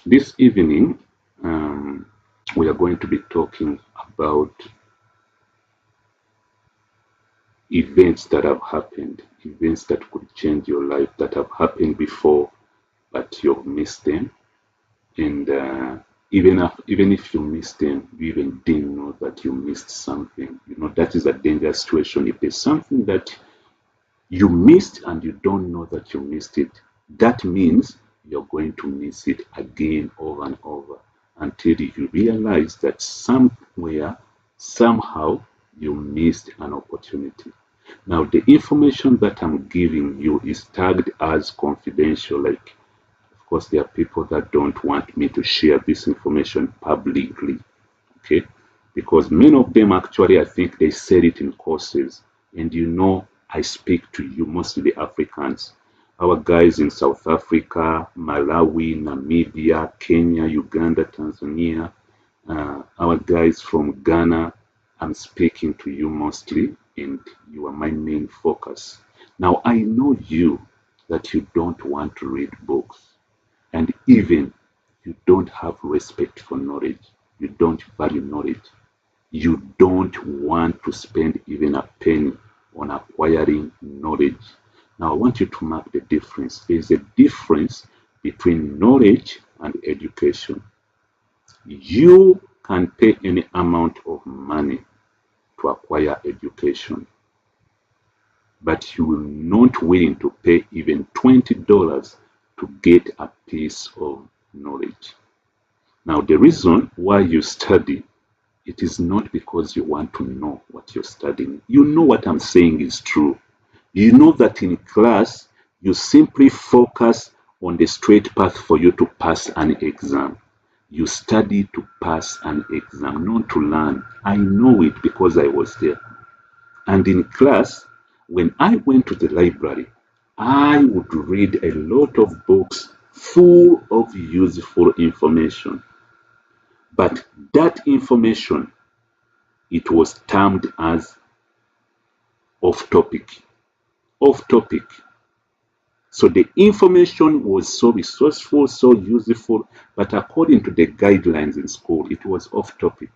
This evening, we are going to be talking about events that have happened, events that could change your life, that have happened before, but you've missed them. And even if you missed them, you even didn't know that you missed something. That is a dangerous situation. If there's something that you missed and you don't know that you missed it, that means you're going to miss it again over and over until you realize that somewhere, somehow, you missed an opportunity. Now, the information that I'm giving you is tagged as confidential. Like, of course, there are people that don't want me to share this information publicly, okay? Because many of them actually, I think they said it in courses. And I speak to you, mostly the Africans. Our guys in South Africa, Malawi, Namibia, Kenya, Uganda, Tanzania, our guys from Ghana, I'm speaking to you mostly, and you are my main focus. Now, I know that you don't want to read books, and even you don't have respect for knowledge. You don't value knowledge. You don't want to spend even a penny on acquiring knowledge. Now, I want you to mark the difference. There's a difference between knowledge and education. You can pay any amount of money to acquire education, but you will not willing to pay even $20 to get a piece of knowledge. Now, the reason why you study, it is not because you want to know what you're studying. You know what I'm saying is true. You know that in class, you simply focus on the straight path for you to pass an exam. You study to pass an exam, not to learn. I know it because I was there. And in class, when I went to the library, I would read a lot of books full of useful information. But that information, it was termed as off topic. Off topic. So the information was so resourceful, so useful, but according to the guidelines in school, it was off topic.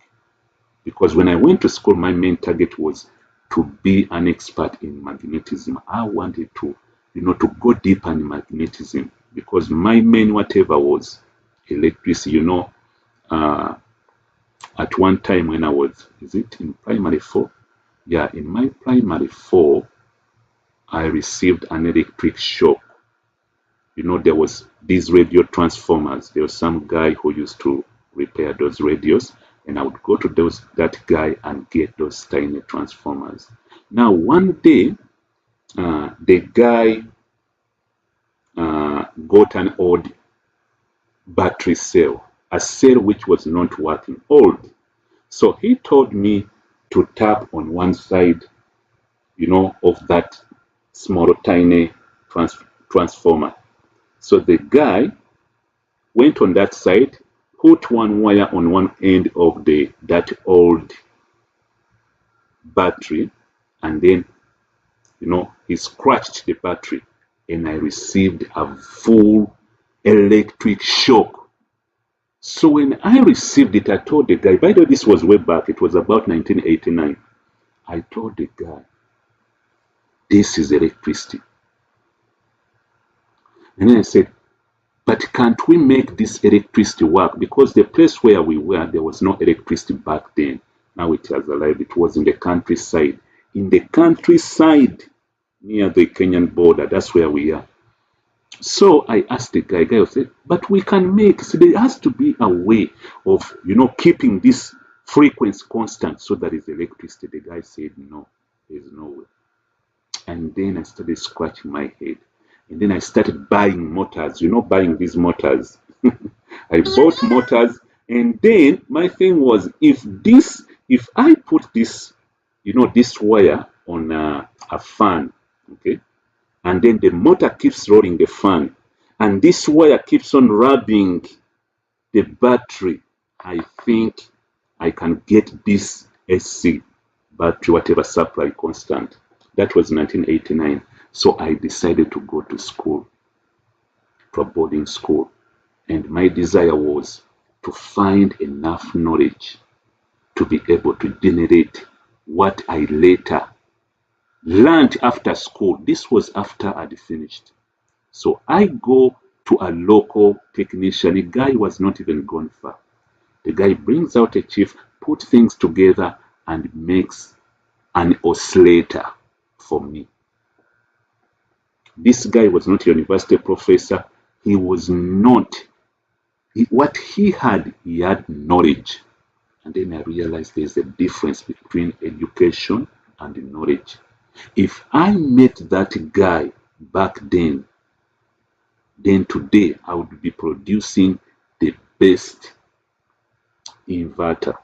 Because when I went to school, my main target was to be an expert in magnetism. I wanted to, to go deep in magnetism, because my main whatever was electricity. At one time when I was, is it in primary 4? Yeah, in my primary 4, I received an electric shock. There was these radio transformers. There was some guy who used to repair those radios, and I would go to that guy and get those tiny transformers. Now, one day, the guy got an old battery cell, a cell which was not working, old. So he told me to tap on one side, of that small, tiny transformer. So the guy went on that side, put one wire on one end of that old battery, and then, he scratched the battery, and I received a full electric shock. So when I received it, I told the guy, by the way, this was way back, it was about 1989. I told the guy, this is electricity. And then I said, but can't we make this electricity work? Because the place where we were, there was no electricity back then. Now it has arrived. It was in the countryside. In the countryside, near the Kenyan border, that's where we are. So I asked the guy said, but we can make, so there has to be a way of, keeping this frequency constant so that it's electricity. The guy said, no, there's no way. And then I started scratching my head. And then I started buying motors, buying these motors. I bought motors. And then my thing was, if I put this, this wire on a fan, okay, and then the motor keeps rolling the fan, and this wire keeps on rubbing the battery, I think I can get this AC battery, whatever supply constant. That was 1989. So I decided to go to school, to a boarding school. And my desire was to find enough knowledge to be able to generate what I later learned after school. This was after I'd finished. So I go to a local technician. The guy was not even gone far. The guy brings out a chip, put things together, and makes an oscillator for me. This guy was not a university professor. He was not. What he had knowledge. And then I realized there's a difference between education and knowledge. If I met that guy back then today I would be producing the best inverter.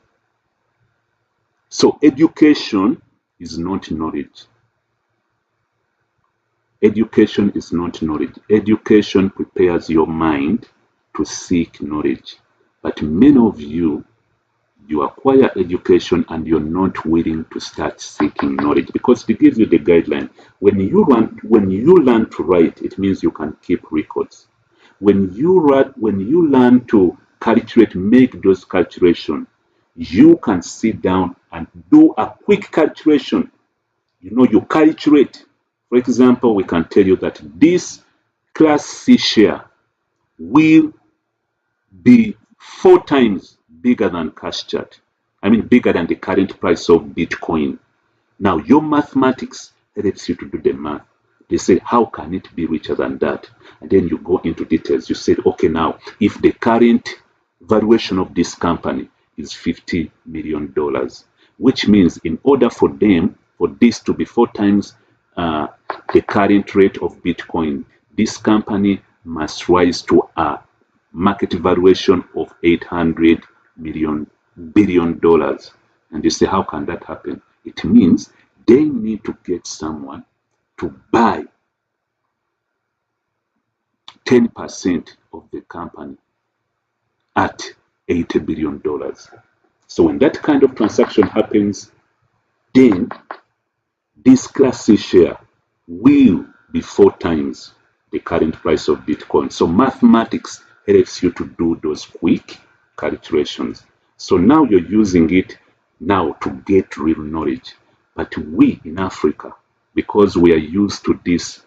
So education is not knowledge. Education is not knowledge. Education prepares your mind to seek knowledge. But many of you acquire education and you're not willing to start seeking knowledge, because it gives you the guideline. When you learn to write, it means you can keep records. When you learn to calculate, make those calculations, you can sit down and do a quick calculation. You calculate. For example, we can tell you that this class C share will be 4 times bigger than cash chart. I mean, bigger than the current price of Bitcoin. Now, your mathematics helps you to do the math. They say, how can it be richer than that? And then you go into details. You say, okay, now, if the current valuation of this company is $50 million, which means in order for this to be 4 times the current rate of Bitcoin, this company must rise to a market valuation of $800 billion. And you say, how can that happen? It means they need to get someone to buy 10% of the company at $80 billion. So when that kind of transaction happens, then this class C share will be 4 times the current price of Bitcoin. So mathematics helps you to do those quick calculations. So now you're using it now to get real knowledge. But we in Africa, because we are used to this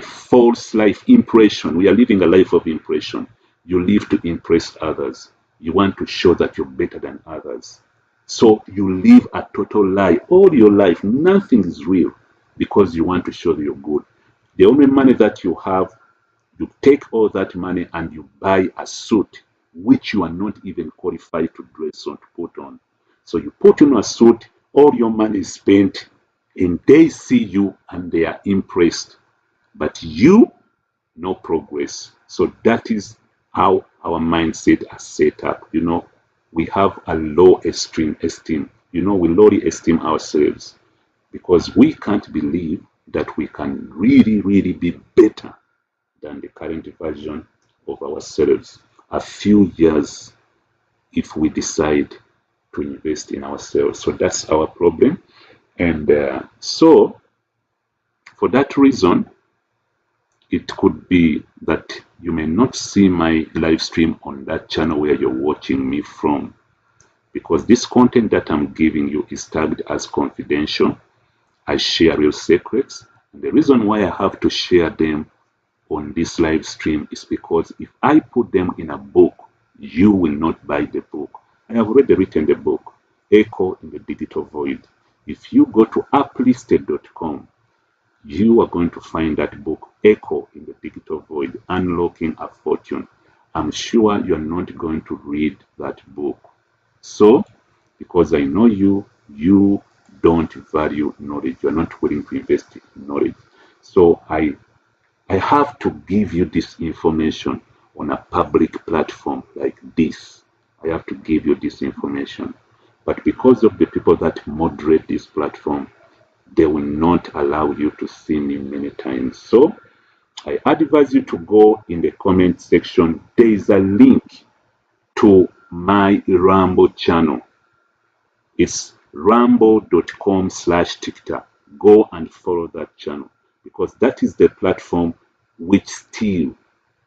false life impression, we are living a life of impression. You live to impress others. You want to show that you're better than others. So you live a total lie all your life. Nothing is real because you want to show that you're good. The only money that you have, you take all that money and you buy a suit which you are not even qualified to dress on, to put on. So you put on a suit, all your money is spent, and they see you and they are impressed. But you, no progress. So that is how our mindset are set up. We have a low esteem. We lowly esteem ourselves because we can't believe that we can really, really be better than the current version of ourselves. A few years if we decide to invest in ourselves. So that's our problem. And so for that reason, it could be that you may not see my live stream on that channel where you're watching me from, because this content that I'm giving you is tagged as confidential. I share real secrets. And the reason why I have to share them on this live stream is because if I put them in a book, you will not buy the book. I have already written the book, Echo in the Digital Void. If you go to uplisted.com, you are going to find that book, Echo in the Digital Void, Unlocking a Fortune. I'm sure you're not going to read that book. So, because I know you don't value knowledge. You're not willing to invest in knowledge. So I have to give you this information on a public platform like this. I have to give you this information. But because of the people that moderate this platform, they will not allow you to see me many times. So I advise you to go in the comment section. There is a link to my Rumble channel. It's rumble.com/TikTok. Go and follow that channel because that is the platform which still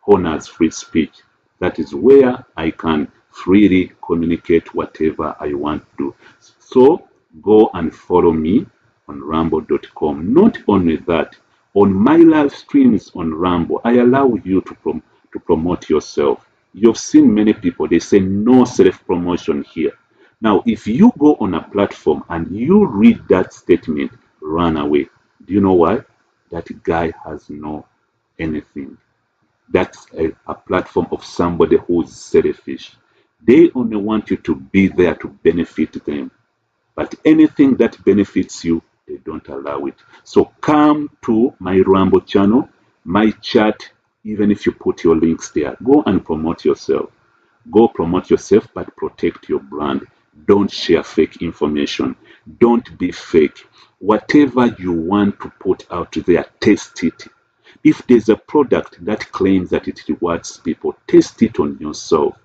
honors free speech. That is where I can freely communicate whatever I want to do. So go and follow me on Rumble.com. Not only that, on my live streams on Rumble, I allow you to promote yourself. You've seen many people, they say no self-promotion here. Now, if you go on a platform and you read that statement, run away. Do you know why? That guy has no anything. That's a platform of somebody who is selfish. They only want you to be there to benefit them. But anything that benefits you, they don't allow it. So come to my Rumble channel, my chat, even if you put your links there, go and promote yourself. Go promote yourself, but protect your brand. Don't share fake information. Don't be fake. Whatever you want to put out there, test it. If there's a product that claims that it rewards people, test it on yourself.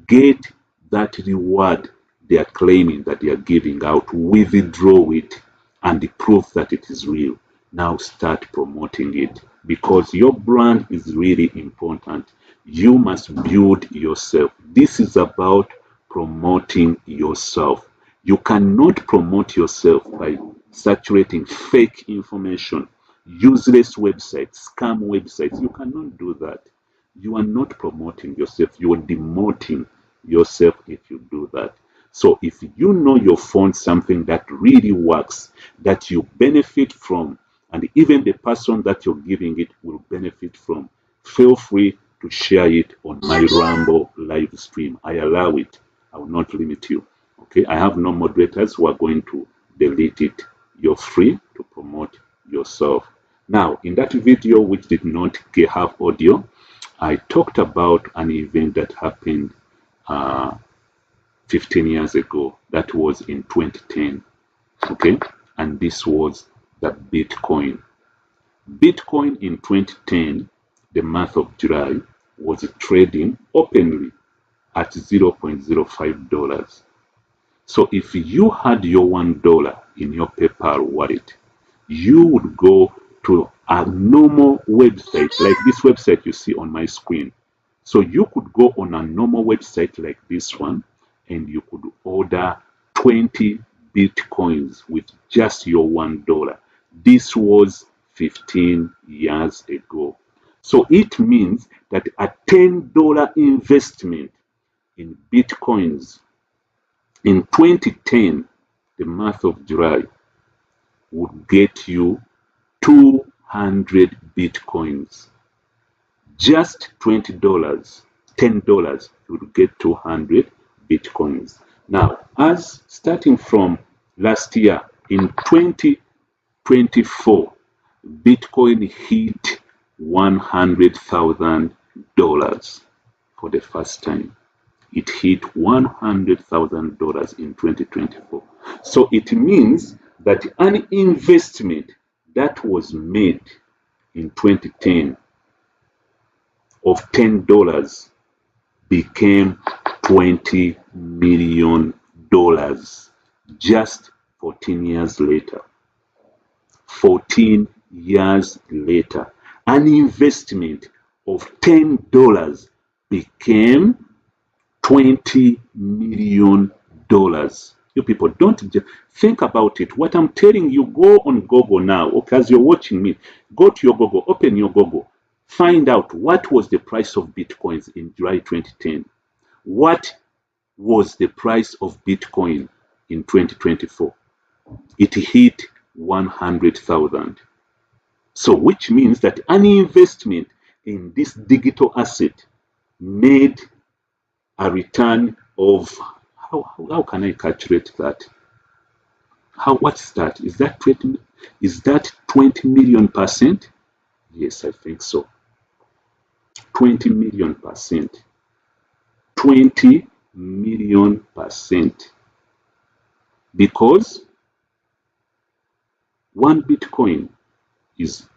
Get that reward they are claiming that they are giving out, withdraw it, and prove that it is real. Now start promoting it, because your brand is really important. You must build yourself. This is about promoting yourself. You cannot promote yourself by saturating fake information, useless websites, scam websites. You cannot do that. You are not promoting yourself. You are demoting yourself if you do that. So if you know you found something that really works, that you benefit from, and even the person that you're giving it will benefit from, feel free to share it on my Rumble live stream. I allow it. I will not limit you. Okay, I have no moderators who are going to delete it. You're free to promote yourself. Now, in that video, which did not have audio, I talked about an event that happened 15 years ago. That was in 2010. Okay, and this was the Bitcoin. Bitcoin in 2010, the month of July, was trading openly at $0.05. So if you had your $1 in your PayPal wallet, you would go to a normal website like this website you see on my screen. So you could go on a normal website like this one, and you could order 20 Bitcoins with just your $1. This was 15 years ago. So it means that a $10 investment in Bitcoins in 2010, the month of July, would get you 200 Bitcoins. Just $20, $10, you would get 200 Bitcoins. Now, as starting from last year, in 2024, Bitcoin hit $100,000 for the first time. It hit $100,000 in 2024. So it means that an investment that was made in 2010 of $10 became $20 million just 14 years later. 14 years later, an investment of $10 became $20 million. You people, don't just think about it. What I'm telling you, go on Google now. Okay, as you're watching me, go to your Google, open your Google, find out what was the price of Bitcoins in July 2010. What was the price of Bitcoin in 2024? It hit 100,000. So which means that an investment in this digital asset made a return of, how can I calculate that? What's that? Is that 20 million percent? Yes, I think so. 20 million percent. 20 million percent. Because one Bitcoin is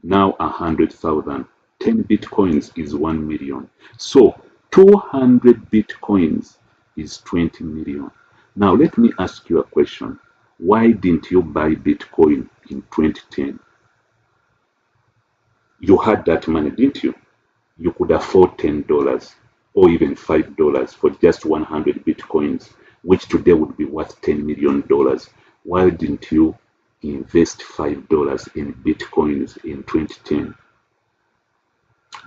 now 100,000. 10 Bitcoins is 1 million. So 200 Bitcoins is 20 million. Now let me ask you a question. Why didn't you buy Bitcoin in 2010? You had that money, didn't you? you could afford $10 or even $5 for just 100 bitcoins, which today would be worth $10 million. Why didn't you invest $5 in bitcoins in 2010?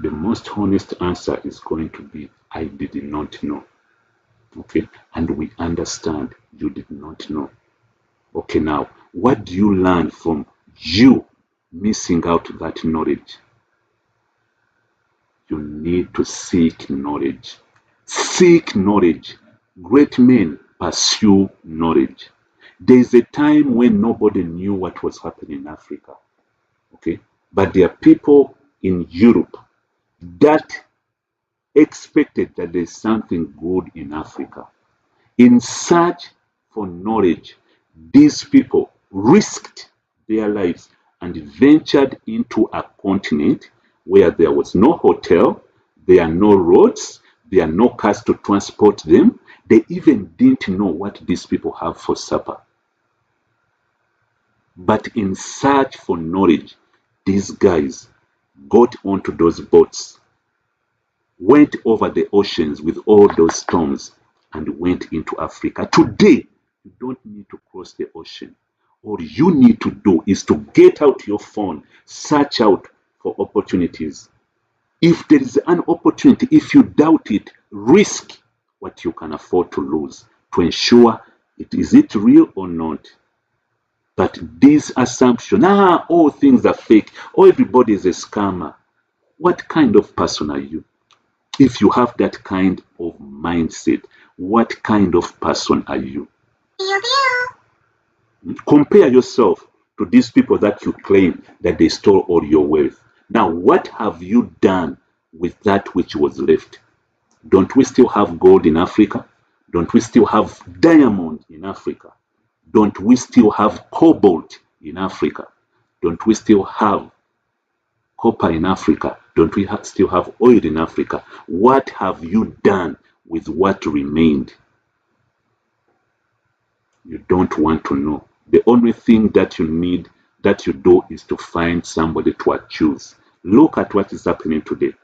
The most honest answer is going to be, I did not know. Okay, and we understand you did not know. Okay, now, what do you learn from you missing out that knowledge? You need to seek knowledge. Seek knowledge. Great men pursue knowledge. There is a time when nobody knew what was happening in Africa. Okay, but there are people in Europe that expected that there's something good in Africa. In search for knowledge, these people risked their lives and ventured into a continent where there was no hotel, there are no roads, there are no cars to transport them. They even didn't know what these people have for supper. But in search for knowledge, these guys got onto those boats, went over the oceans with all those storms, and went into Africa. Today, you don't need to cross the ocean. All you need to do is to get out your phone, search out for opportunities. If there is an opportunity, if you doubt it, risk what you can afford to lose to ensure is it real or not. But this assumption, all things are fake, or everybody is a scammer. What kind of person are you? If you have that kind of mindset, what kind of person are you? Compare yourself to these people that you claim that they stole all your wealth. Now, what have you done with that which was left? Don't we still have gold in Africa? Don't we still have diamond in Africa? Don't we still have cobalt in Africa? Don't we still have copper in Africa? Don't we still have oil in Africa? What have you done with what remained? You don't want to know. The only thing that you need, that you do, is to find somebody to accuse. Look at what is happening today.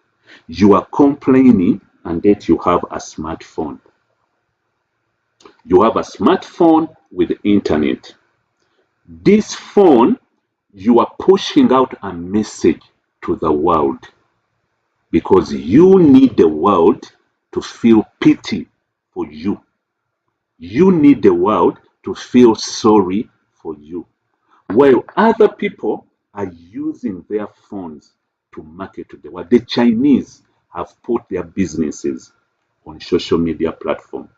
You are complaining, and yet you have a smartphone. You have a smartphone with internet. This phone, you are pushing out a message to the world because you need the world to feel pity for you. You need the world to feel sorry for you. While other people are using their phones to market to the world. The Chinese have put their businesses on social media platform.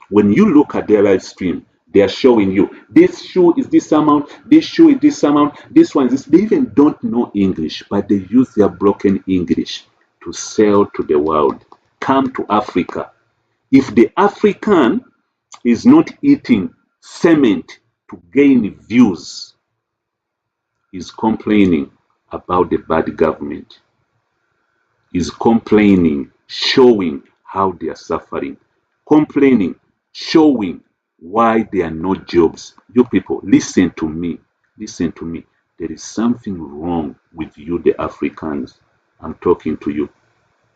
When you look at their live stream, they are showing you this shoe is this amount, this shoe is this amount, this one is this. They even don't know English, but they use their broken English to sell to the world. Come to Africa. If the African is not eating cement to gain views, is complaining about the bad government, is complaining, showing how they are suffering, complaining, showing why there are no jobs. You people, listen to me. Listen to me. There is something wrong with you, the Africans. I'm talking to you.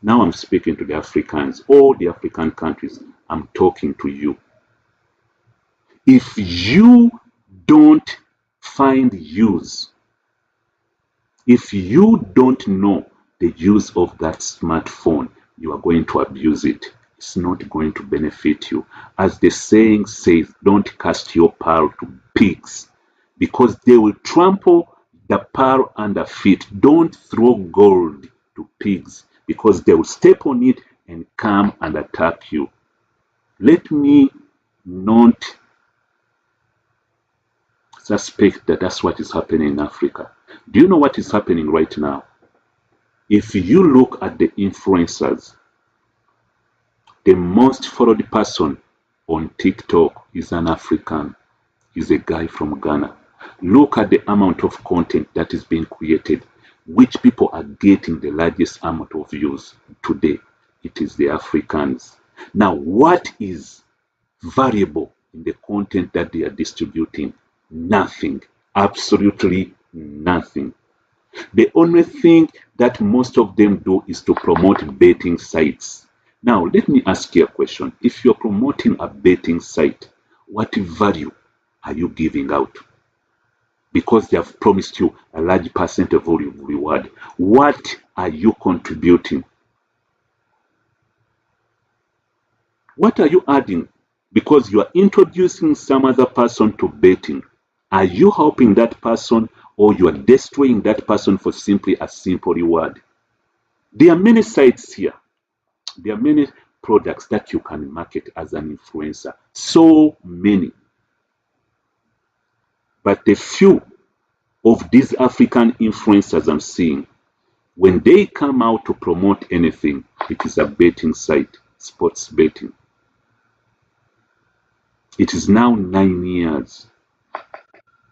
Now I'm speaking to the Africans, all the African countries. I'm talking to you. If you don't find use, if you don't know the use of that smartphone, you are going to abuse it. It's not going to benefit you. As the saying says, don't cast your pearl to pigs because they will trample the pearl under feet. Don't throw gold to pigs because they will step on it and come and attack you. Let me not suspect that that's what is happening in Africa. Do you know what is happening right now? If you look at the influencers, the most followed person on TikTok is an African, is a guy from Ghana. Look at the amount of content that is being created. Which people are getting the largest amount of views today? It is the Africans. Now, what is valuable in the content that they are distributing? Nothing. Absolutely nothing. The only thing that most of them do is to promote betting sites. Now, let me ask you a question. If you're promoting a betting site, what value are you giving out? Because they have promised you a large percent of reward. What are you contributing? What are you adding? Because you are introducing some other person to betting. Are you helping that person, or you are destroying that person for simply a simple reward? There are many sites here. There are many products that you can market as an influencer. So many. But the few of these African influencers I'm seeing, when they come out to promote anything, it is a betting site, sports betting. It is now 9 years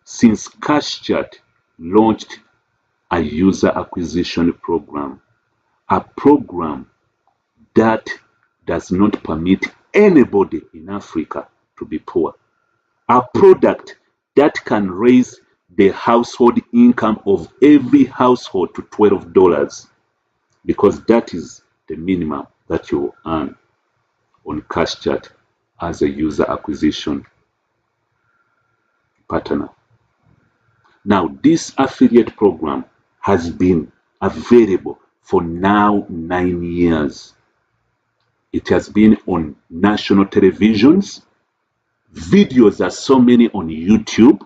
since CashChat launched a user acquisition program, a program that does not permit anybody in Africa to be poor, a product that can raise the household income of every household to $12, because that is the minimum that you will earn on CashChat as a user acquisition partner. Now, this affiliate program has been available for now 9 years. It has been on national televisions. Videos are so many on YouTube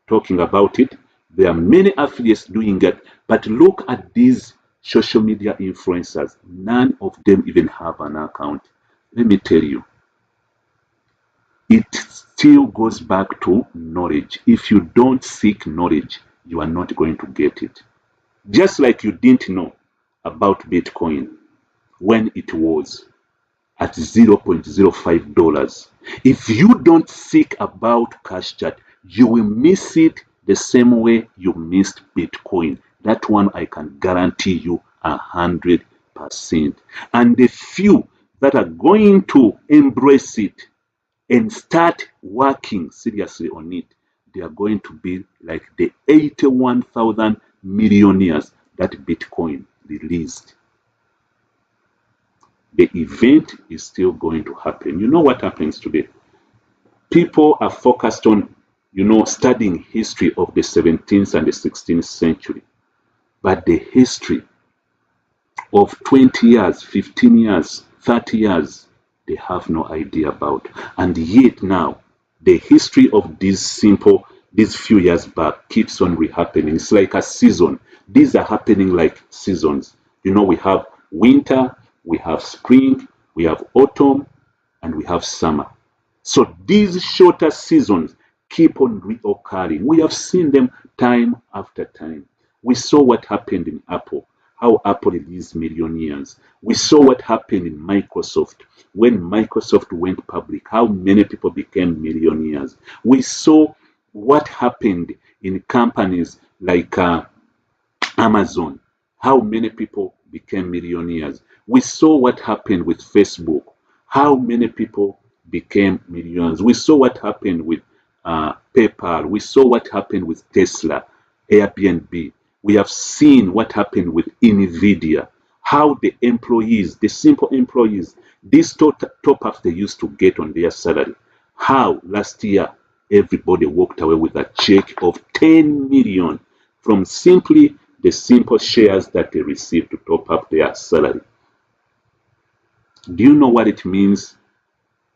talking about it. There are many affiliates doing it, but look at these social media influencers. None of them even have an account. Let me tell you, it still goes back to knowledge. If you don't seek knowledge, you are not going to get it. Just like you didn't know about Bitcoin when it was at $0.05. If you don't seek about CashChat, you will miss it the same way you missed Bitcoin. That one I can guarantee you 100%. And the few that are going to embrace it and start working seriously on it, they are going to be like the 81,000 millionaires that Bitcoin released. The event is still going to happen. You know what happens today? People are focused on, studying history of the 17th and the 16th century. But the history of 20 years, 15 years, 30 years, they have no idea about. And yet now, the history of these few years back keeps on rehappening. It's like a season. These are happening like seasons. We have winter, we have spring, we have autumn, and we have summer. So these shorter seasons keep on reoccurring. We have seen them time after time. We saw what happened in Apple, how Apple released millionaires. We saw what happened in Microsoft. When Microsoft went public, how many people became millionaires. We saw what happened in companies like Amazon, how many people became millionaires. We saw what happened with Facebook, how many people became millionaires. We saw what happened with PayPal. We saw what happened with Tesla, Airbnb. We have seen what happened with NVIDIA, how the employees, the simple employees, these top-ups they used to get on their salary, how last year everybody walked away with a check of 10 million from simply the simple shares that they received to top up their salary. Do you know what it means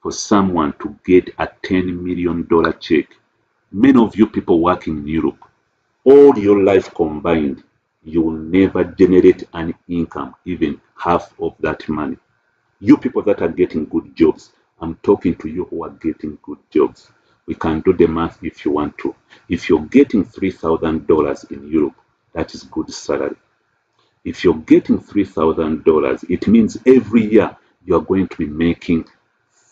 for someone to get a $10 million check? Many of you people working in Europe, all your life combined, you will never generate an income, even half of that money. You people that are getting good jobs, I'm talking to you who are getting good jobs. We can do the math if you want to. If you're getting $3,000 in Europe, that is good salary. If you're getting $3,000, it means every year you're going to be making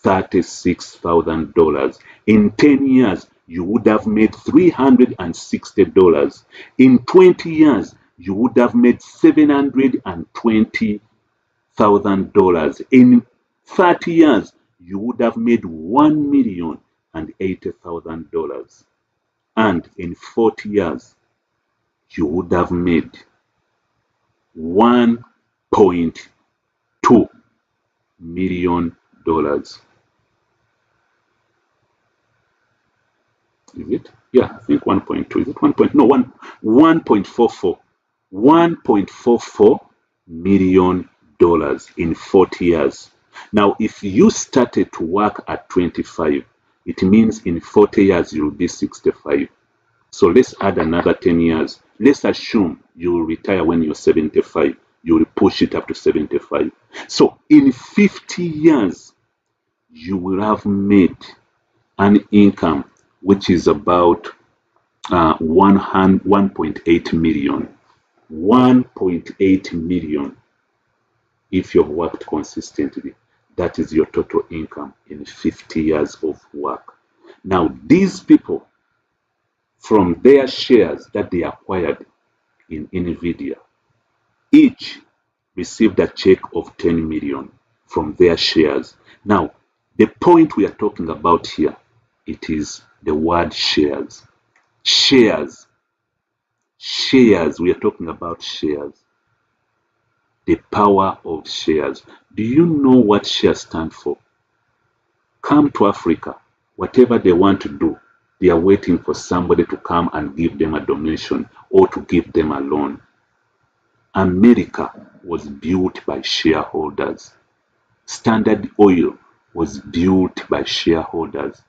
$36,000. In 10 years, you would have made $360. In 20 years, you would have made $720,000. In 30 years, you would have made $1,080,000. And in 40 years, you would have made $1.2 million. Is it? Yeah, I think 1.2. Is it 1. No, 1.44. $1.44 million in 40 years. Now, if you started to work at 25, it means in 40 years you'll be 65. So let's add another 10 years. Let's assume you will retire when you're 75. You will push it up to 75. So in 50 years, you will have made an income which is about 1.8 million. 1.8 million if you've worked consistently. That is your total income in 50 years of work. Now, these people, from their shares that they acquired in NVIDIA, each received a check of 10 million from their shares. Now, the point we are talking about here, it is the word shares. Shares. Shares. We are talking about shares. The power of shares. Do you know what shares stand for? Come to Africa. Whatever they want to do, they are waiting for somebody to come and give them a donation or to give them a loan. America was built by shareholders. Standard Oil was built by shareholders.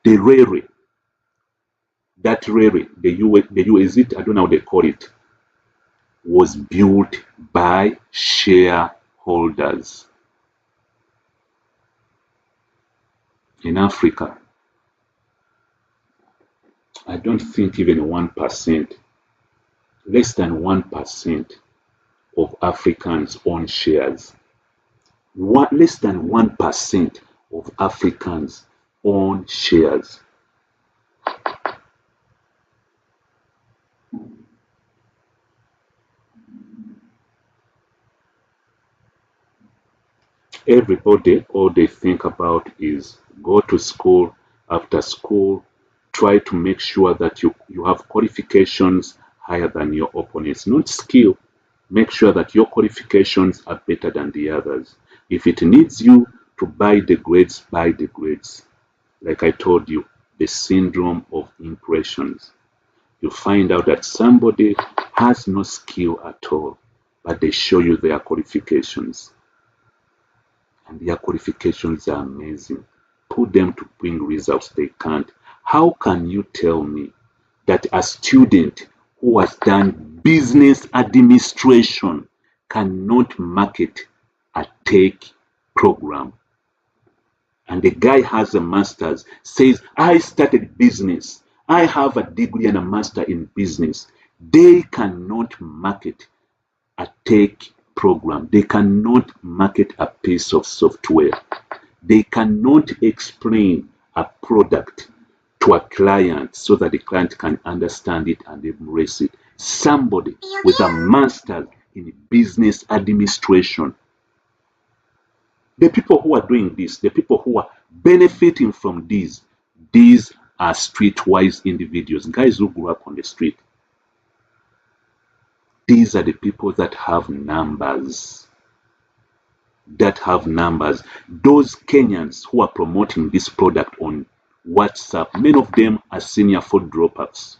The railway, that railway, the US, I don't know how they call it, was built by shareholders. In Africa, I don't think even 1%, less than 1% of Africans own shares. Less than 1% of Africans own shares. Everybody, all they think about is go to school, after school, try to make sure that you have qualifications higher than your opponents, not skill. Make sure that your qualifications are better than the others. If it needs you to buy the grades, buy the grades. Like I told you, the syndrome of impressions. You find out that somebody has no skill at all, but they show you their qualifications. And their qualifications are amazing. Put them to bring results, they can't. How can you tell me that a student who has done business administration cannot market a tech program? And the guy has a master's, says, I started business. I have a degree and a master in business. They cannot market a tech program. They cannot market a piece of software. They cannot explain a product to a client so that the client can understand it and embrace it. Somebody with a master's in business administration. The people who are doing this, the people who are benefiting from these are streetwise individuals, guys who grew up on the street. These are the people that have numbers. Those Kenyans who are promoting this product on WhatsApp, many of them are senior for dropouts,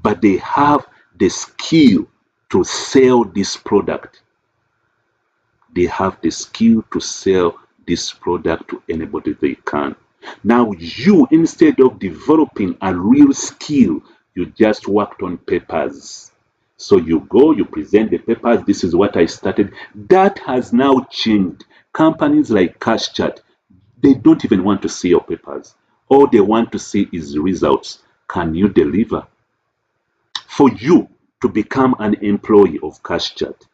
but they have the skill to sell this product. They have the skill to sell this product to anybody they can. Now you, instead of developing a real skill, you just worked on papers. So you go, you present the papers, this is what I started. That has now changed. Companies like CashChat, they don't even want to see your papers. All they want to see is results. Can you deliver? For you to become an employee of CashChat,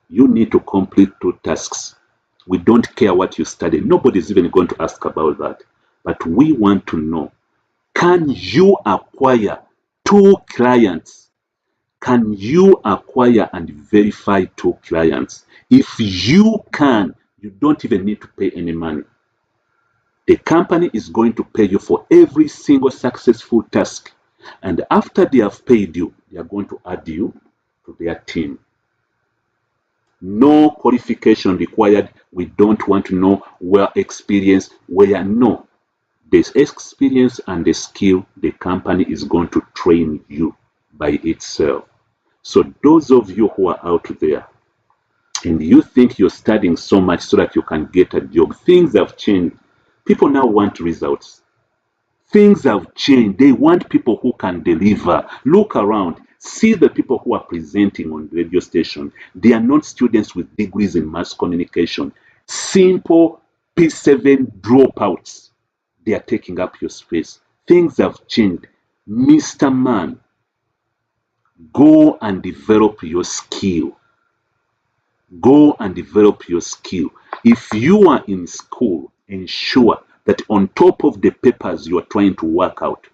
you need to complete 2 tasks. We don't care what you studied. Nobody's even going to ask about that. But we want to know, can you acquire 2 clients? Can you acquire and verify 2 clients? If you can, you don't even need to pay any money. The company is going to pay you for every single successful task. And after they have paid you, they are going to add you to their team. No qualification required. We don't want to know where experience, where no. There's experience and the skill, the company is going to train you by itself. So those of you who are out there and you think you're studying so much so that you can get a job, things have changed. People now want results. Things have changed. They want people who can deliver. Look around. See the people who are presenting on the radio station. They are not students with degrees in mass communication. Simple P7 dropouts. They are taking up your space. Things have changed. Mr. Man, go and develop your skill. Go and develop your skill. If you are in school, ensure that on top of the papers you are trying to work out,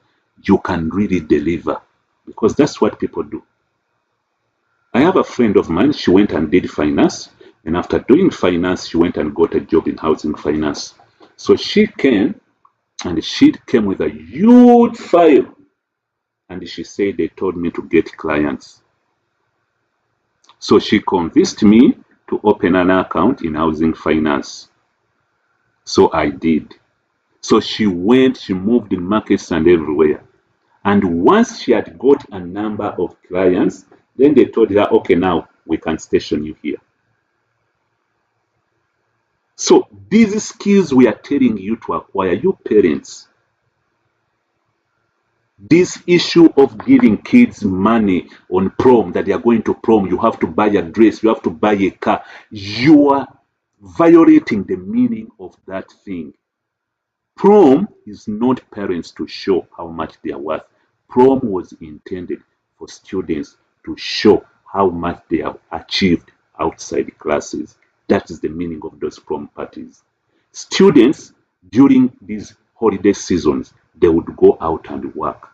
you can really deliver, because that's what people do. I have a friend of mine, she went and did finance, and after doing finance, she went and got a job in housing finance. So she came, and she came with a huge file, and she said they told me to get clients. So she convinced me to open an account in housing finance. So I did. So she went, she moved in markets and everywhere. And once she had got a number of clients, then they told her, okay, now we can station you here. So these skills we are telling you to acquire, you parents. This issue of giving kids money on prom, that they are going to prom, you have to buy a dress, you have to buy a car, you are violating the meaning of that thing. Prom is not parents to show how much they are worth. Prom was intended for students to show how much they have achieved outside classes. That is the meaning of those prom parties. Students, during these holiday seasons, they would go out and work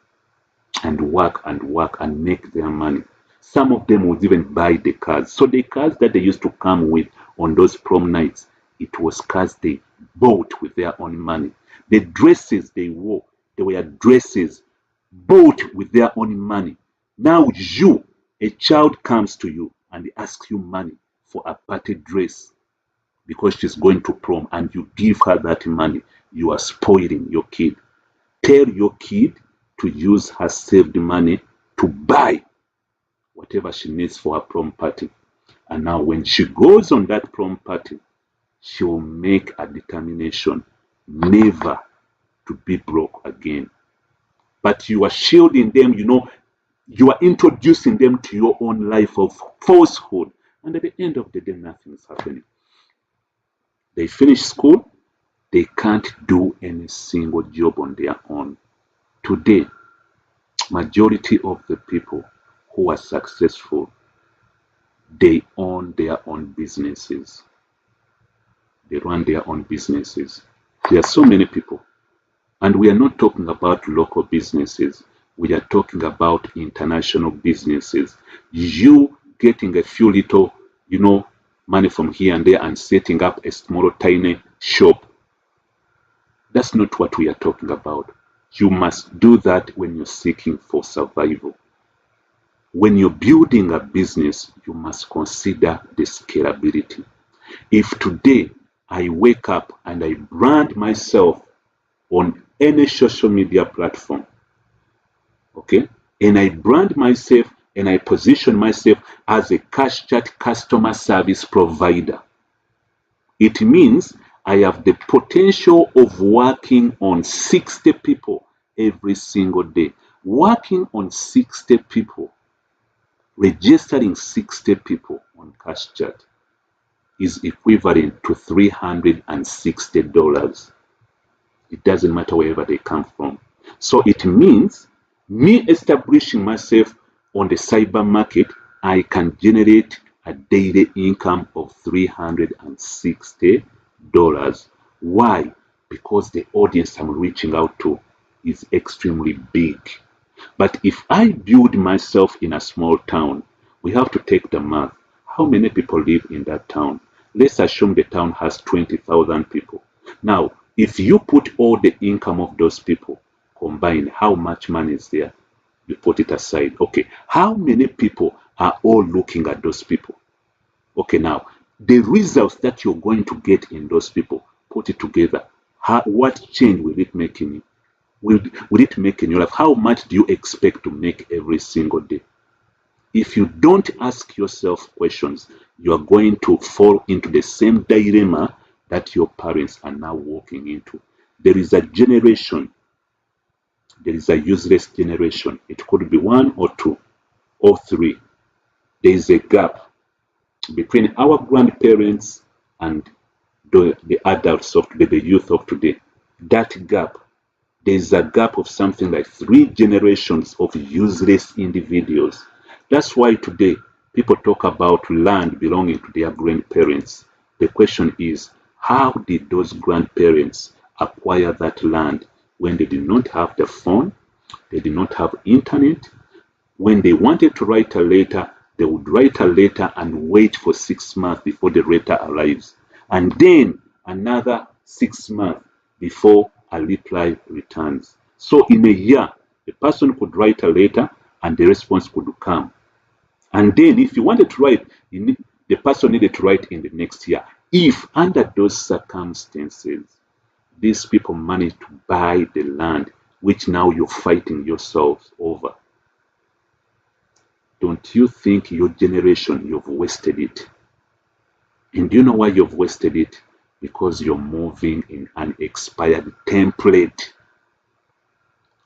and work and work and make their money. Some of them would even buy the cars. So the cars that they used to come with on those prom nights, it was cars they bought with their own money. The dresses they wore, they were dresses bought with their own money. Now you, a child comes to you and asks you money for a party dress because she's going to prom, and you give her that money. You are spoiling your kid. Tell your kid to use her saved money to buy whatever she needs for her prom party. And now when she goes on that prom party, she will make a determination never to be broke again. But you are shielding them, you are introducing them to your own life of falsehood. And at the end of the day, nothing is happening. They finish school, they can't do any single job on their own. Today, majority of the people who are successful, they own their own businesses. They run their own businesses. There are so many people. And we are not talking about local businesses. We are talking about international businesses. You getting a few little, money from here and there and setting up a small, tiny shop. That's not what we are talking about. You must do that when you're seeking for survival. When you're building a business, you must consider the scalability. If today I wake up and I brand myself on any social media platform, okay, and I brand myself and I position myself as a CashChat customer service provider, it means I have the potential of working on 60 people every single day. Working on 60 people, registering 60 people on CashChat is equivalent to $360. It doesn't matter wherever they come from. So it means me establishing myself on the cyber market, I can generate a daily income of $360. Why? Because the audience I'm reaching out to is extremely big. But if I build myself in a small town, we have to take the math. How many people live in that town? Let's assume the town has 20,000 people. Now, if you put all the income of those people combined, how much money is there? You put it aside. Okay, how many people are all looking at those people. Okay, now, the results that you're going to get in those people, put it together. What change will it make in you? Will it make in your life? How much do you expect to make every single day? If you don't ask yourself questions, you are going to fall into the same dilemma that your parents are now walking into. There is a generation, there is a useless generation. It could be 1 or 2 or 3. There is a gap between our grandparents and the adults of today, the youth of today. That gap, there is a gap of something like 3 generations of useless individuals. That's why today people talk about land belonging to their grandparents. The question is, how did those grandparents acquire that land when they did not have the phone, they did not have internet? When they wanted to write a letter, they would write a letter and wait for 6 months before the letter arrives, and then another 6 months before a reply returns. So in a year, the person could write a letter and the response could come. And then if you wanted to write, the person needed to write in the next year. If under those circumstances, these people managed to buy the land, which now you're fighting yourselves over, don't you think your generation, you've wasted it? And do you know why you've wasted it? Because you're moving in an expired template.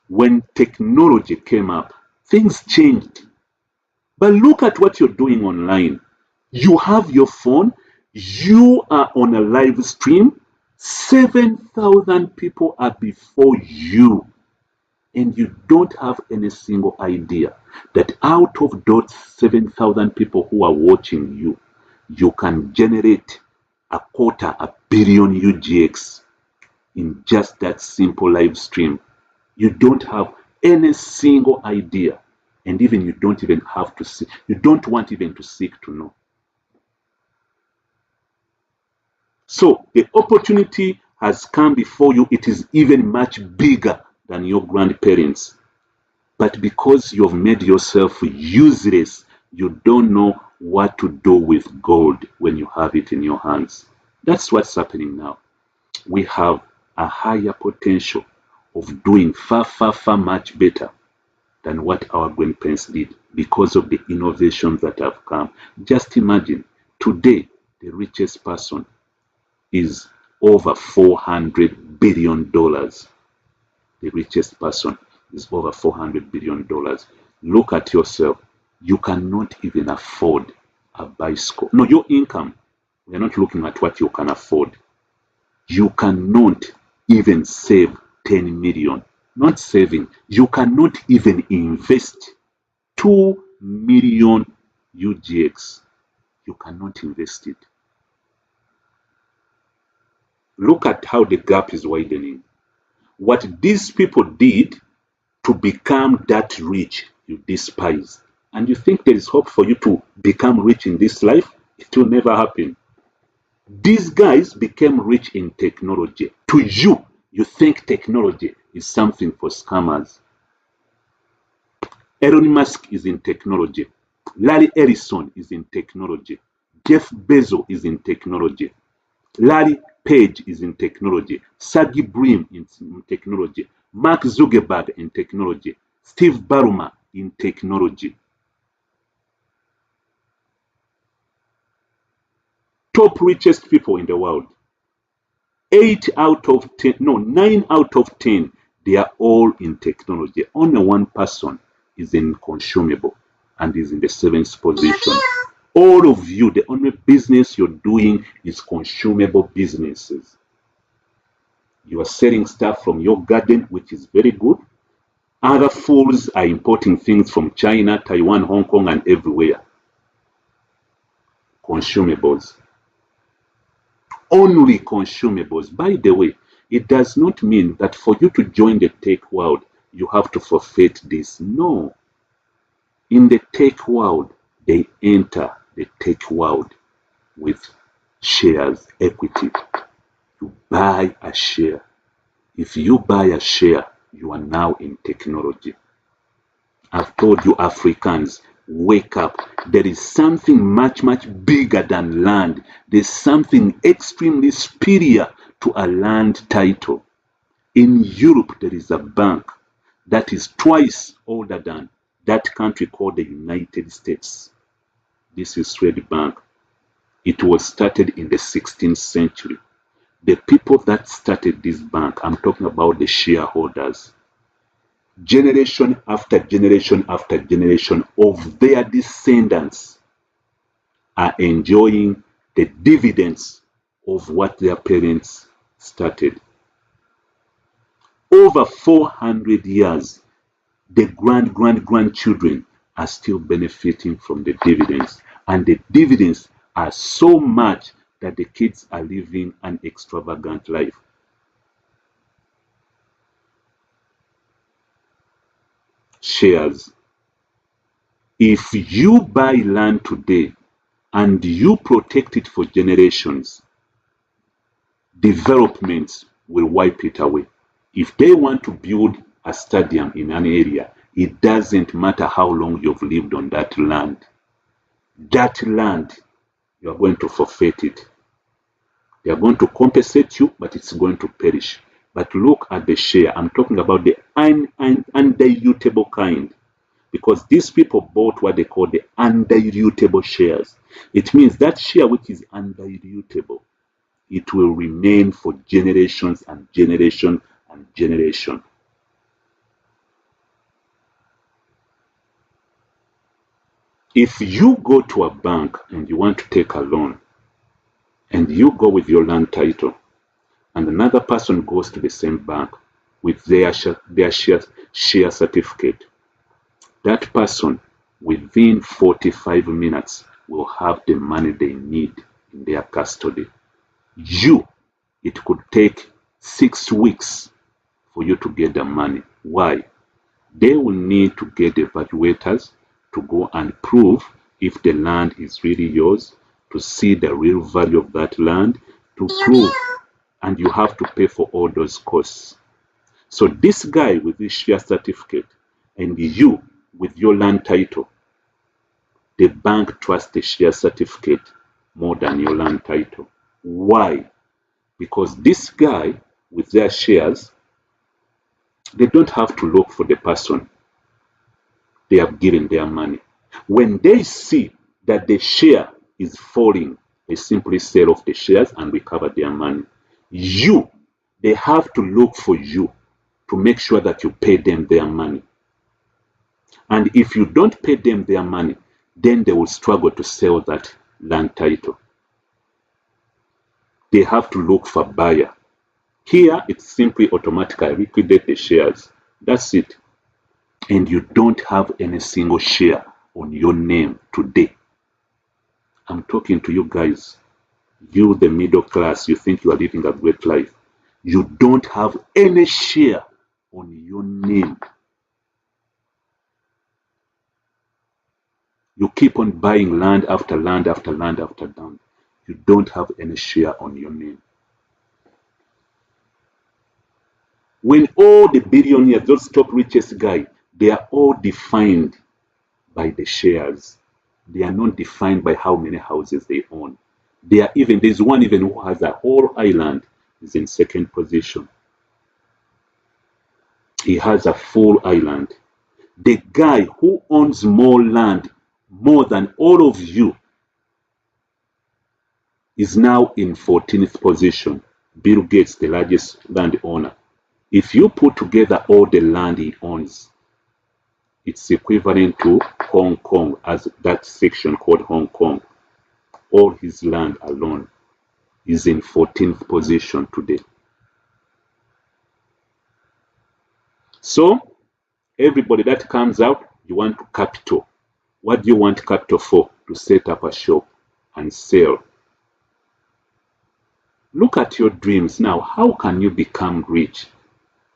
When technology came up, things changed. But look at what you're doing online. You have your phone, you are on a live stream, 7,000 people are before you, and you don't have any single idea that out of those 7,000 people who are watching you, you can generate $250 million UGX in just that simple live stream. You don't have any single idea. And even you don't even have to see, you don't want even to seek to know. So the opportunity has come before you. It is even much bigger than your grandparents. But because you've made yourself useless, you don't know what to do with gold when you have it in your hands. That's what's happening now. We have a higher potential of doing far, far, far much better than what our grandparents did because of the innovations that have come. Just imagine, today, the richest person is over $400 billion. The richest person is over $400 billion. Look at yourself. You cannot even afford a bicycle. No, your income. We're not looking at what you can afford. You cannot even save 10 million. Not saving. You cannot even invest 2 million UGX. You cannot invest it. Look at how the gap is widening. What these people did to become that rich, you despise. And you think there is hope for you to become rich in this life? It will never happen. These guys became rich in technology. To you, you think technology is something for scammers. Elon Musk is in technology. Larry Ellison is in technology. Jeff Bezos is in technology. Larry Page is in technology. Sergey Brin in technology. Mark Zuckerberg in technology. Steve Ballmer in technology. Top richest people in the world. 9 out of 10, they are all in technology. Only one person is in consumable and is in the 7th position. All of you, the only business you're doing is consumable businesses. You are selling stuff from your garden, which is very good. Other fools are importing things from China, Taiwan, Hong Kong, and everywhere. Consumables. Only consumables. By the way, it does not mean that for you to join the tech world, you have to forfeit this. No. In the tech world, they enter the tech world with shares, equity. You buy a share. If you buy a share, you are now in technology. I've told you Africans, Wake up. There is something much, much bigger than land. There's something extremely superior to a land title. In Europe, there is a bank that is twice older than that country called the United States. This is Swedbank. It was started in the 16th century. The people that started this bank, I'm talking about the shareholders, generation after generation after generation of their descendants are enjoying the dividends of what their parents started. Over 400 years, the grandchildren are still benefiting from the dividends, and the dividends are so much that the kids are living an extravagant life. Shares. If you buy land today and you protect it for generations, developments will wipe it away. If they want to build a stadium in an area, it doesn't matter how long you've lived on that land. That land, you are going to forfeit it. They are going to compensate you, but it's going to perish. But look at the share. I'm talking about the undilutable kind, because these people bought what they call the undilutable shares. It means that share which is undilutable, it will remain for generations and generation and generation. If you go to a bank and you want to take a loan, and you go with your land title, and another person goes to the same bank with their share certificate, that person within 45 minutes will have the money they need in their custody. It could take 6 weeks for you to get the money. Why? They will need to get evaluators to go and prove if the land is really yours, to see the real value of that land, to prove, and you have to pay for all those costs. So this guy with his share certificate and you with your land title, the bank trusts the share certificate more than your land title. Why? Because this guy with their shares, they don't have to look for the person they have given their money. When they see that the share is falling, they simply sell off the shares and recover their money. They have to look for you to make sure that you pay them their money. And if you don't pay them their money, then they will struggle to sell that land title. They have to look for a buyer. Here, it's simply automatically liquidate the shares. That's it. And you don't have any single share on your name today. I'm talking to you guys. You, the middle class, you think you are living a great life. You don't have any share on your name. You keep on buying land after land after land after land. You don't have any share on your name. When all the billionaires, those top richest guys, they are all defined by the shares. They are not defined by how many houses they own. There's one even who has a whole island, is in second position. He has a full island. The guy who owns more land, more than all of you, is now in 14th position. Bill Gates, the largest landowner. If you put together all the land he owns, it's equivalent to Hong Kong, as that section called Hong Kong. All his land alone is in 14th position today. So, everybody that comes out, you want capital. What do you want capital for? To set up a shop and sell. Look at your dreams now. How can you become rich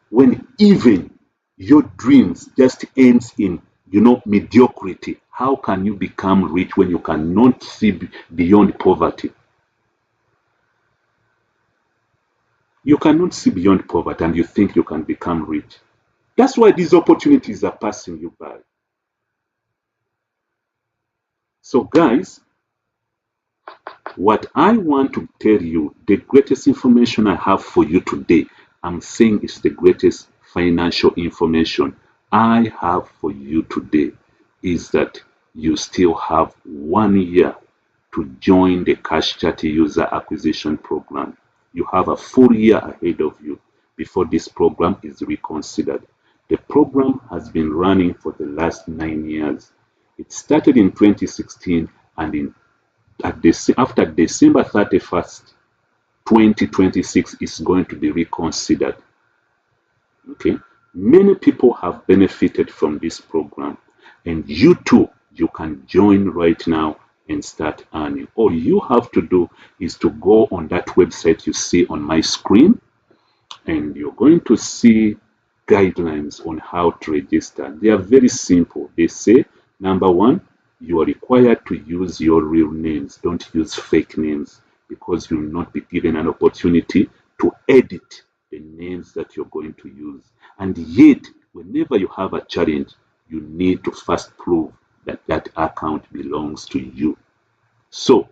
when even your dreams just ends in, mediocrity? How can you become rich when you cannot see beyond poverty? You cannot see beyond poverty and you think you can become rich. That's why these opportunities are passing you by. So guys, what I want to tell you, the greatest information I have for you today, I'm saying it's the greatest financial information I have for you today, is that you still have 1 year to join the Cash Chat User Acquisition Program. You have a full year ahead of you before this program is reconsidered. The program has been running for the last 9 years. It started in 2016, and after December 31st, 2026 is going to be reconsidered. Okay, many people have benefited from this program, and you too, you can join right now and start earning. All you have to do is to go on that website you see on my screen, and you're going to see guidelines on how to register. They are very simple. They say, number one, you are required to use your real names. Don't use fake names, because you will not be given an opportunity to edit the names that you're going to use. And yet, whenever you have a challenge, you need to first prove that that account belongs to you. So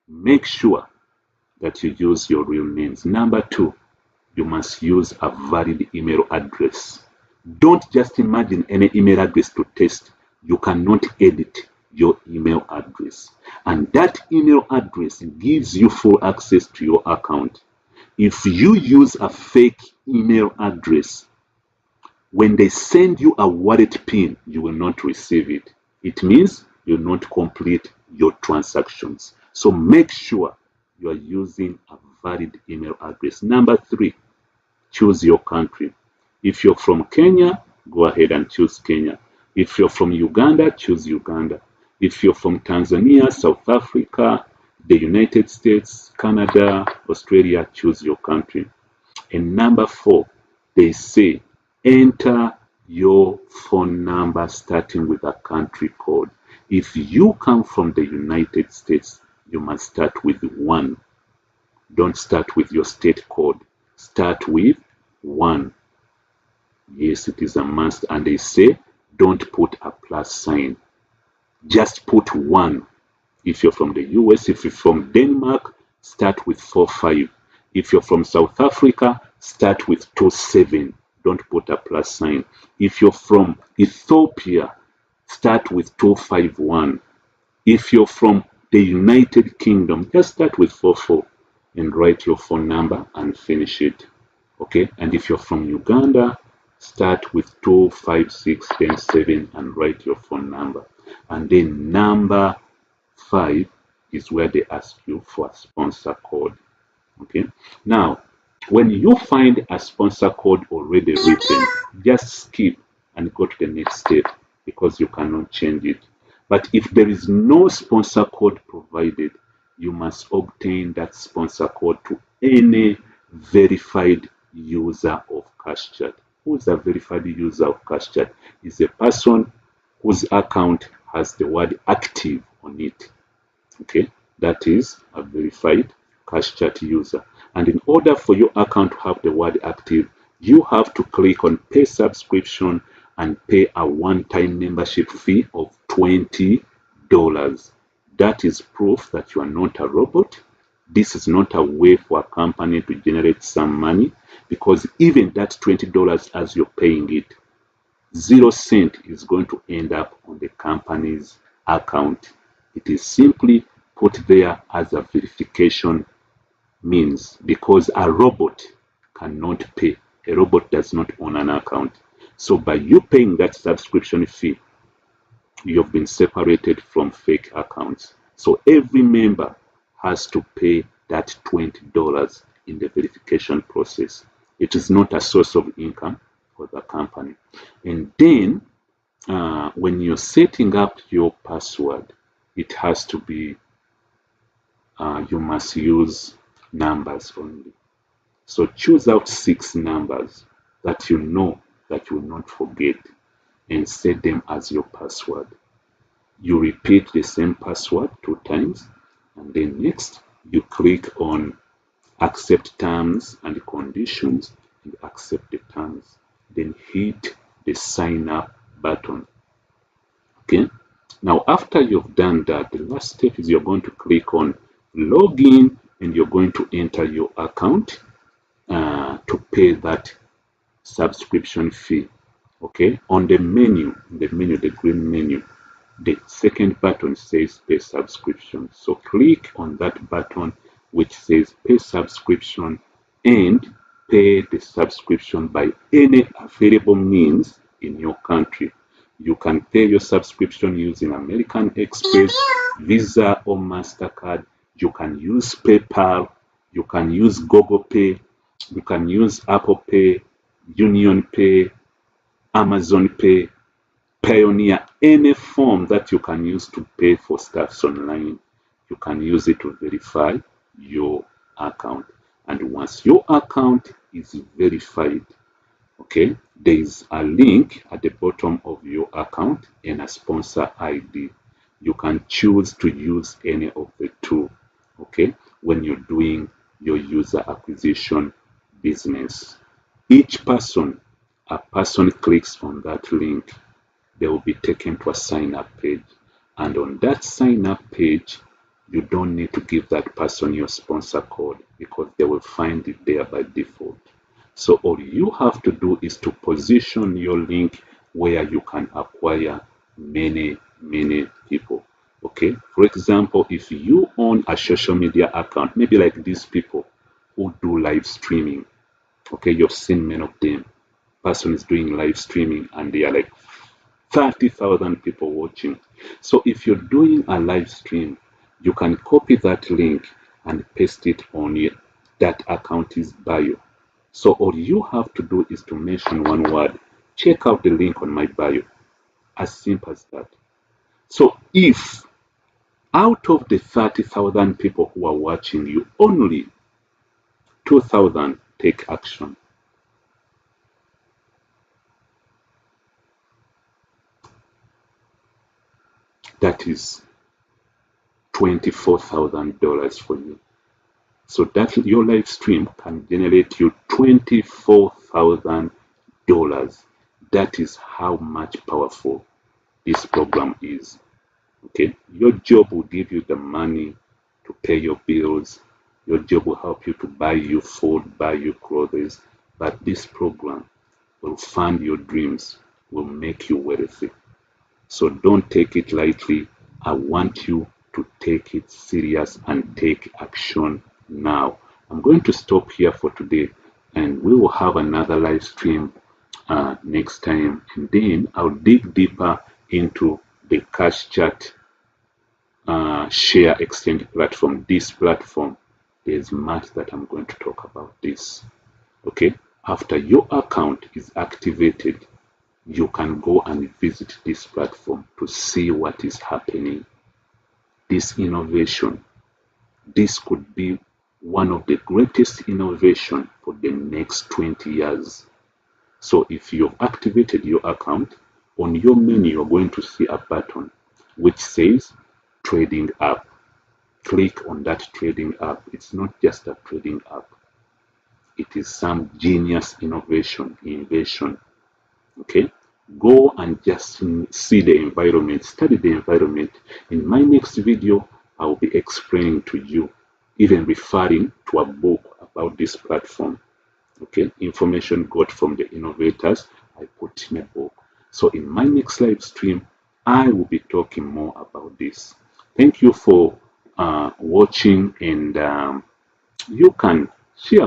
make sure that you use your real names. Number two, you must use a valid email address. Don't just imagine any email address to test. You cannot edit your email address. And that email address gives you full access to your account. If you use a fake email address, when they send you a wallet PIN, you will not receive it. It means you'll not complete your transactions. So make sure you are using a valid email address. Number three, choose your country. If you're from Kenya, go ahead and choose Kenya. If you're from Uganda, choose Uganda. If you're from Tanzania, South Africa, the United States, Canada, Australia, choose your country. And number four, they say enter your phone number starting with a country code. If you come from the United States, you must start with 1. Don't start with your state code. Start with 1. Yes, it is a must. And they say don't put a plus sign. Just put 1. If you're from the US, if you're from Denmark, start with 45. If you're from South Africa, start with 27. Don't put a plus sign. If you're from Ethiopia, start with 251. If you're from the United Kingdom, just start with 44 and write your phone number and finish it. Okay, and if you're from Uganda, start with 256, then 7 and write your phone number. And then number 5 is where they ask you for a sponsor code. Okay, now when you find a sponsor code already written, just skip and go to the next step, because you cannot change it. But if there is no sponsor code provided, you must obtain that sponsor code to any verified user of CashChat. Who is a verified user of CashChat? Is a person whose account has the word active on it. Okay, that is a verified CashChat user. And in order for your account to have the word active, you have to click on pay subscription and pay a one-time membership fee of $20. That is proof that you are not a robot. This is not a way for a company to generate some money, because even that $20 as you're paying it, 0 cent is going to end up on the company's account. It is simply put there as a verification means, because a robot cannot pay. A robot does not own an account. So by you paying that subscription fee, you have been separated from fake accounts. So every member has to pay that $20 in the verification process. It is not a source of income for the company. And then when you're setting up your password, it has to be, you must use numbers only. So choose out 6 numbers that you know that you will not forget and set them as your password. You repeat the same password 2 times, and then next you click on accept terms and conditions and accept the terms. Then hit the sign up button. Okay, Now, after you've done that, the last step is you're going to click on login, and you're going to enter your account to pay that subscription fee. Okay, on the menu, the green menu, the second button says pay subscription. So click on that button which says pay subscription and pay the subscription by any available means in your country. You can pay your subscription using American Express, Visa, or MasterCard. You can use PayPal. You can use Google Pay. You can use Apple Pay, Union Pay, Amazon Pay, Payoneer, any form that you can use to pay for stuffs online. You can use it to verify your account. And once your account is verified, okay, there is a link at the bottom of your account and a sponsor ID. You can choose to use any of the two, okay, when you're doing your user acquisition business. Each person, a person clicks on that link, they will be taken to a sign up page. And on that sign up page, you don't need to give that person your sponsor code because they will find it there by default. So all you have to do is to position your link where you can acquire many people. Okay, for example, if you own a social media account, maybe like these people who do live streaming, okay, you've seen many of them. Person is doing live streaming and they are like 30,000 people watching. So if you're doing a live stream, you can copy that link and paste it on that account's bio. So all you have to do is to mention one word, check out the link on my bio. As simple as that. So if out of the 30,000 people who are watching you, only 2,000 take action, that is $24,000 for you. So that your live stream can generate you $24,000. That is how much powerful this program is. Okay, your job will give you the money to pay your bills. Your job will help you to buy you food, buy you clothes. But this program will fund your dreams, will make you wealthy. So don't take it lightly. I want you to take it serious and take action now. I'm going to stop here for today, and we will have another live stream next time, and then I'll dig deeper into the Cash Chat share exchange platform. This platform, there's much that I'm going to talk about this. Okay, after your account is activated, you can go and visit this platform to see what is happening. This innovation, this could be one of the greatest innovation for the next 20 years. So if you've activated your account, on your menu you're going to see a button which says trading app. Click on that trading app. It's not just a trading app. It is some genius innovation. Okay, go and just see the environment, study the environment. In my next video, I will be explaining to you, even referring to a book about this platform. Okay, information got from the innovators, I put in a book. So in my next live stream, I will be talking more about this. Thank you for watching, and you can share